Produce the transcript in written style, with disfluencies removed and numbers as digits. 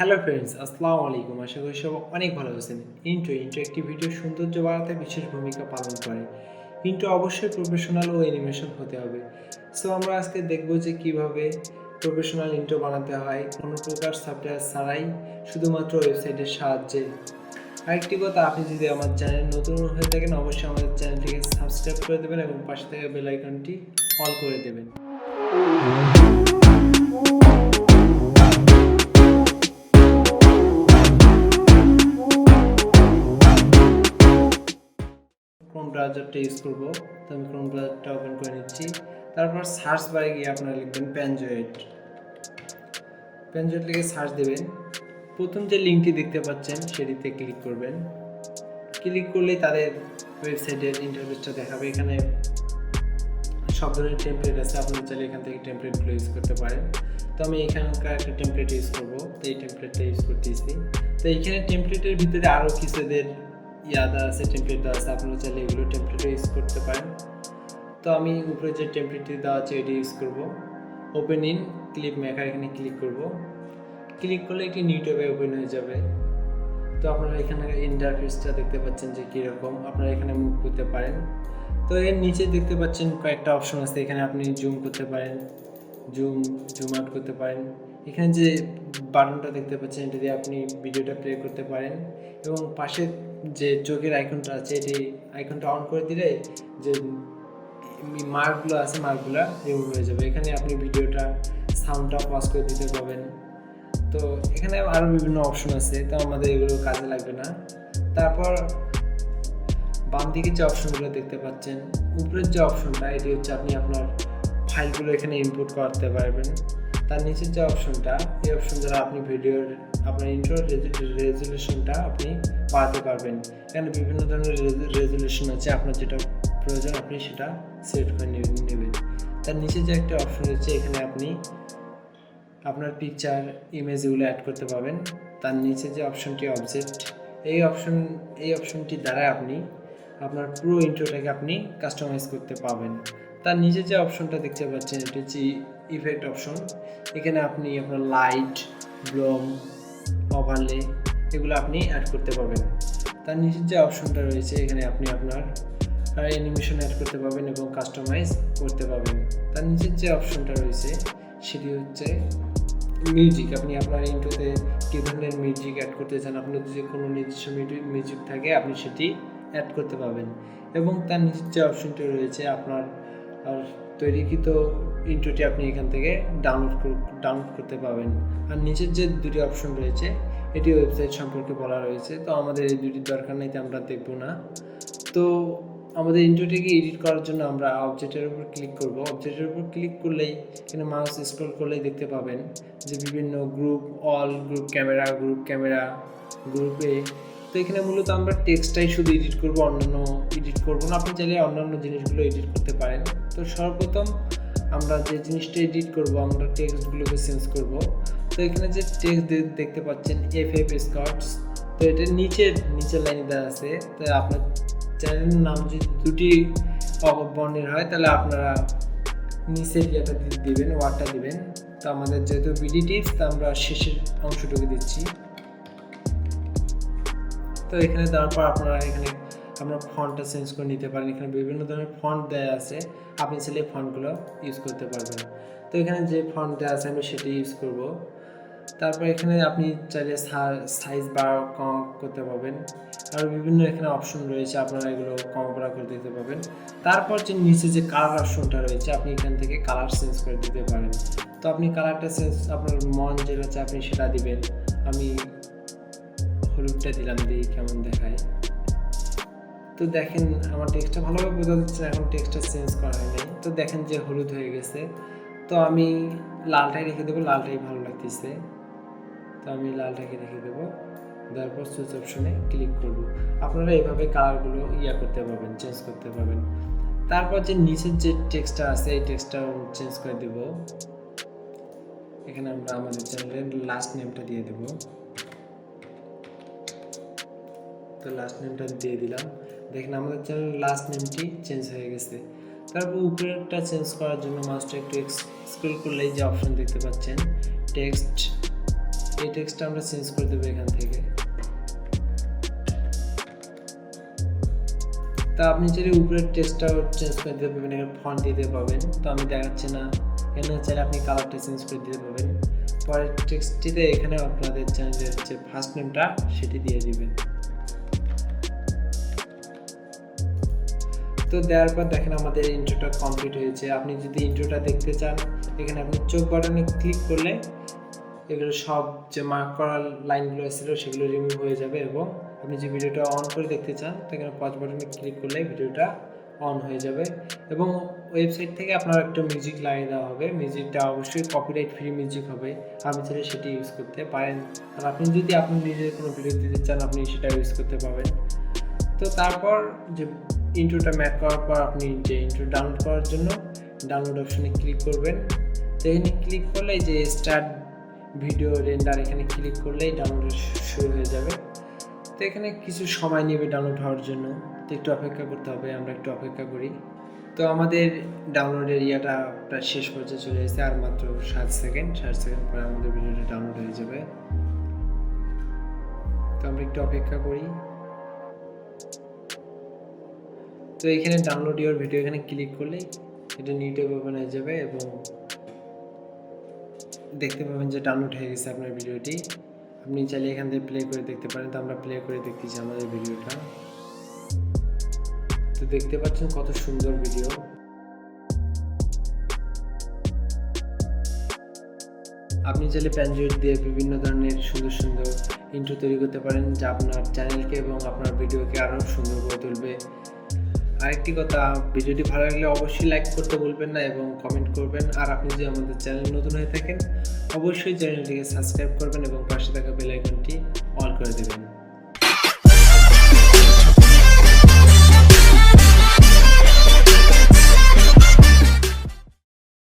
Hello friends, আসসালামু আলাইকুম। আশা করি সব অনেক ভালো আছেন। ইন্ট্রো একটি ভিডিওর সৌন্দর্য বাড়াতে বিশেষ ভূমিকা পালন করে। ইন্ট্রো অবশ্যই প্রফেশনাল ও অ্যানিমেশন হতে হবে। সো আমরা আজকে দেখব যে কিভাবে প্রফেশনাল ইন্ট্রো বানাতে হয় কোনো প্রকার সফটওয়্যার ছাড়াই, শুধুমাত্র ওয়েবসাইটের সাহায্যে। আরেকটি কথা, আপনি যদি আমার চ্যানেল নতুন হয়ে থাকেন অবশ্যই আমাদের চ্যানেলটিকে সাবস্ক্রাইব করে দেবেন এবং পাশে থাকা বেল আইকনটি অল করে দেবেন। ক্রোম ব্রাউজারটা ইউজ করব। তো আমি ক্রোম ব্রাউজারটা ওপেন করে নিচ্ছি। তারপর সার্চ বারে গিয়ে আপনারা লিখবেন প্যানজয়েড। প্যানজয়েড লিখে সার্চ দেবেন। প্রথম যে লিঙ্কটি দেখতে পাচ্ছেন সেটিতে ক্লিক করবেন। ক্লিক করলেই তাদের ওয়েবসাইটের ইন্টারফেসটা দেখাবে। এখানে সব ধরনের টেমপ্লেট আছে, আপনারা চাইলে এখান থেকে টেমপ্লেটগুলো ইউজ করতে পারেন। তো আমি এখানকার একটা টেমপ্লেট ইউজ করব, তো এই টেমপ্লেটটা ইউজ করতেছি। তো এইখানে টেমপ্লেটের ভিতরে আরও কিছুদের ইয়াদা আছে, টেমপ্লেট দেওয়া আছে, আপনারা চাইলে এগুলো টেমপ্লেটও ইউজ করতে পারেন। তো আমি উপরে যে টেমপ্লেটটি দেওয়া আছে এটি ইউজ করব। ওপেন ইন ক্লিপ মেকার, এখানে ক্লিক করব। ক্লিক করলে একটি নিউ ট্যাবে ওপেন হয়ে যাবে। তো আপনারা এখানে ইন্টারফেসটা দেখতে পাচ্ছেন যে কীরকম, আপনারা এখানে মুভ করতে পারেন। তো এর নিচে দেখতে পাচ্ছেন কয়েকটা অপশন আছে, এখানে আপনি জুম করতে পারেন, জুম আউট করতে পারেন। এখানে যে বাটনটা দেখতে পাচ্ছেন এটা দিয়ে আপনি ভিডিওটা প্লে করতে পারেন এবং পাশে যে চোখের আইকনটা আছে এটি আইকনটা অন করে দিলে যে মার্কগুলো আছে মার্কগুলো রিমুভ হয়ে যাবে। এখানে আপনি ভিডিওটা সাউন্ডটা পজ করে দিতে পারবেন। তো এখানে আরও বিভিন্ন অপশন আছে, তো আমাদের এগুলো কাজে লাগবে না। তারপর বাম দিকে যে অপশনগুলো দেখতে পাচ্ছেন, উপরের যে অপশনটা এটি হচ্ছে আপনি আপনার ফাইলগুলো এখানে ইনপুট করতে পারবেন। তার নিচের যে অপশনটা, এই অপশন দ্বারা আপনি ভিডিওর আপনার ইন্ট্রোর রেজুলেশনটা আপনি বাড়াতে পারবেন। এখানে বিভিন্ন ধরনের রেজুলেশন আছে, আপনার যেটা প্রয়োজন আপনি সেটা সেট করে নেবেন। তার নিচে যে একটা অপশন রয়েছে, এখানে আপনি আপনার পিকচার ইমেজগুলো অ্যাড করতে পারবেন। তার নিচে যে অপশনটি অবজেক্ট, এই অপশনটি দ্বারা আপনি আপনার পুরো ইন্ট্রোটাকে আপনি কাস্টমাইজ করতে পারবেন। তার নিচে যে অপশনটা দেখতে পাচ্ছেন এটি হচ্ছে ইফেক্ট অপশন। এখানে আপনি আপনার লাইট, ব্লোম, ওভারলে এগুলো আপনি অ্যাড করতে পারবেন। তার নিচের যে অপশনটা রয়েছে এখানে আপনি আপনার অ্যানিমেশন অ্যাড করতে পারবেন এবং কাস্টমাইজ করতে পারবেন। তার নিচের যে অপশনটা রয়েছে সেটি হচ্ছে মিউজিক। আপনি আপনার ইন্ট্রোতে কী ধরনের মিউজিক অ্যাড করতে চান, আপনার যে কোনো নির্দিষ্ট মিউজিক থাকে আপনি সেটি অ্যাড করতে পারবেন। এবং তার নিচের যে অপশনটি রয়েছে আপনার তৈরিকৃত ইন্ট্রোটি আপনি এখান থেকে ডাউনলোড করতে পারবেন। আর নিচের যে দুটি অপশন রয়েছে এটি ওয়েবসাইট সম্পর্কে বলা রয়েছে, তো আমাদের এই দুটির দরকার নেই, আমরা দেখব না। তো আমাদের ইন্ট্রোটিকে এডিট করার জন্য আমরা অবজেক্টের উপর ক্লিক করব। অবজেক্টের উপর ক্লিক করলেই এখানে মাউস স্ক্রল করলেই দেখতে পাবেন যে বিভিন্ন group, all, group camera, group এ। তো এখানে মূলত আমরা টেক্সটটাই শুধু এডিট করব, অন্যান্য এডিট করব না। আপনি চাইলে অন্যান্য জিনিসগুলো এডিট করতে পারেন। তো সর্বপ্রথম আমরা যে জিনিসটা এডিট করব, আমরা টেক্সটগুলোকে চেঞ্জ করব। তো এখানে যে টেক্সট দেখতে পাচ্ছেন FF স্কটস, তো এটা নিচের লাইনে দেওয়া আছে। তো আপনার চ্যানেলের নাম যদি দুটি বর্ণের হয় তাহলে আপনারা নিচের ইয়েটা দিবেন, ওয়ার্ডটা দিবেন। তো আমাদের যেহেতু বিডি টিপস, তো আমরা শেষের অংশটুকু দিচ্ছি। তো এখানে দেওয়ার পর আপনারা ফন্টটা চেঞ্জ করে নিতে পারেন। এখানে বিভিন্ন ধরনের ফন্ট দেওয়া আছে, আপনি চাইলে ফন্টগুলো ইউজ করতে পারবেন। তো এখানে যে ফন্ট দেওয়া আছে আমি সেটি ইউজ করব। তারপর এখানে আপনি চাইলে সাইজ বাড়া কম করতে পারবেন। আর বিভিন্ন এখানে অপশন রয়েছে, আপনারা এগুলো কম বাড়া করে দিতে পারবেন। তারপর যে নিচে যে কালার অপশনটা রয়েছে আপনি এখান থেকে কালার চেঞ্জ করে দিতে পারেন। তো আপনি কালারটা আপনার মন যেটা চায় আপনি সেটা দিবেন। আমি হলুদটা দিলাম, দেখি কেমন দেখায়। তো দেখেন আমার টেক্সটটা ভালোভাবে বোঝা যাচ্ছে, এখন টেক্সটটা চেঞ্জ করা হয় নাই। তো দেখেন যে হলুদ হয়ে গেছে। তো আমি লালটাই রেখে দেবো, লালটাই ভালো লাগতেছে। তো আমি লালটাকে রেখে দেবো, দেওয়ার পর সুইচ অপশনে ক্লিক করব। আপনারা এইভাবে কালারগুলো করতে পারবেন, চেঞ্জ করতে পারবেন। তারপর যে নিচের যে টেক্সটটা আছে এই টেক্সটটাও চেঞ্জ করে দেব। এখানে আমরা আমাদের চ্যানেলের লাস্ট নেমটা দিয়ে দেব। তো লাস্ট নেমটা দিয়ে দিলাম। দেখেন আমাদের চ্যানেলের লাস্ট নেমটি চেঞ্জ হয়ে গেছে। তারপর উপরেরটা চেঞ্জ করার জন্য মাউসটা একটু স্ক্রল করলেই যে অপশন দেখতে পাচ্ছেন টেক্সট এই টেক্সটটা আমরা চেঞ্জ করে দেবো এখান থেকে। তা আপনি যদি উপরের টেক্সটটাও চেঞ্জ করে দিতে পারবেন, এখানে ফন্ট দিতে পাবেন। তো আমি দেখাচ্ছি না, এখানে চাইলে আপনি কালারটা চেঞ্জ করে দিতে পারবেন। পরের টেক্সটটিতে এখানে আপনাদের চ্যানেলের যে ফার্স্ট নেমটা সেটি দিয়ে দিবেন। তো দেওয়ার পর দেখেন আমাদের ইন্ট্রোটা কমপ্লিট হয়েছে। আপনি যদি ইন্ট্রোটা দেখতে চান, এখানে আপনি চোখ বাটনে ক্লিক করলে এগুলো সব যে মার্ক করা লাইনগুলো ছিল সেগুলো রিমুভ হয়ে যাবে, এবং আপনি যে ভিডিওটা অন করে দেখতে চান তো এখানে পজ বাটনে ক্লিক করলে ভিডিওটা অন হয়ে যাবে। এবং ওয়েবসাইট থেকে আপনার একটা মিউজিক লাগিয়ে দেওয়া হবে। মিউজিকটা অবশ্যই কপিরাইট ফ্রি মিউজিক হবে, আপনি চাইলে সেটি ইউজ করতে পারেন। আর আপনি যদি আপনি নিজের কোনো ভিডিও দিতে চান আপনি সেটা ইউজ করতে পারবেন। তো তারপর যে ইন্ট্রোটা ম্যাক করার পর আপনি যে ইন্ট্রো ডাউনলোড করার জন্য ডাউনলোড অপশনে ক্লিক করবেন। তো এখানে ক্লিক করলে যে স্টার্ট ভিডিও রেন্ডার এখানে ক্লিক করলেই ডাউনলোড শুরু হয়ে যাবে। তো এখানে কিছু সময় নেবে ডাউনলোড হওয়ার জন্য, তো একটু অপেক্ষা করতে হবে, আমরা একটু অপেক্ষা করি। তো আমাদের ডাউনলোডের ইয়াটা প্রায় শেষ পর্যায়ে চলে এসেছে, আর মাত্র 7 সেকেন্ড পরে আমাদের ভিডিওটা ডাউনলোড হয়ে যাবে। তো আমরা একটু অপেক্ষা করি। তো এখানে ডাউনলোড ইওর ভিডিও এখানে ক্লিক করলেই এটা ইউটিউবে ওপেন হয়ে যাবে, এবং দেখতে পাবেন যে ডাউনলোড হয়ে গেছে আপনার ভিডিওটি। আপনি চাইলে এখান থেকে প্লে করে দেখতে পারেন। তো আমরা প্লে করে দেখতেছি আমাদের ভিডিওটা। তো দেখতে পাচ্ছেন কত সুন্দর ভিডিও। আপনি চাইলে প্যানজয়েড দিয়ে বিভিন্ন ধরনের সুন্দর সুন্দর ইন্ট্রো তৈরি করতে পারেন, যা আপনার চ্যানেলকে এবং আপনার ভিডিওকে আরও সুন্দর করে তুলবে। আরেকটি কথা, ভিডিওটি ভালো লাগলে অবশ্যই লাইক করতে ভুলবেন না এবং কমেন্ট করবেন। আর আপনি যদি আমাদের চ্যানেল নতুন হয়ে থাকেন অবশ্যই চ্যানেলটিকে সাবস্ক্রাইব করবেন এবং পাশে থাকা বেল আইকনটি অল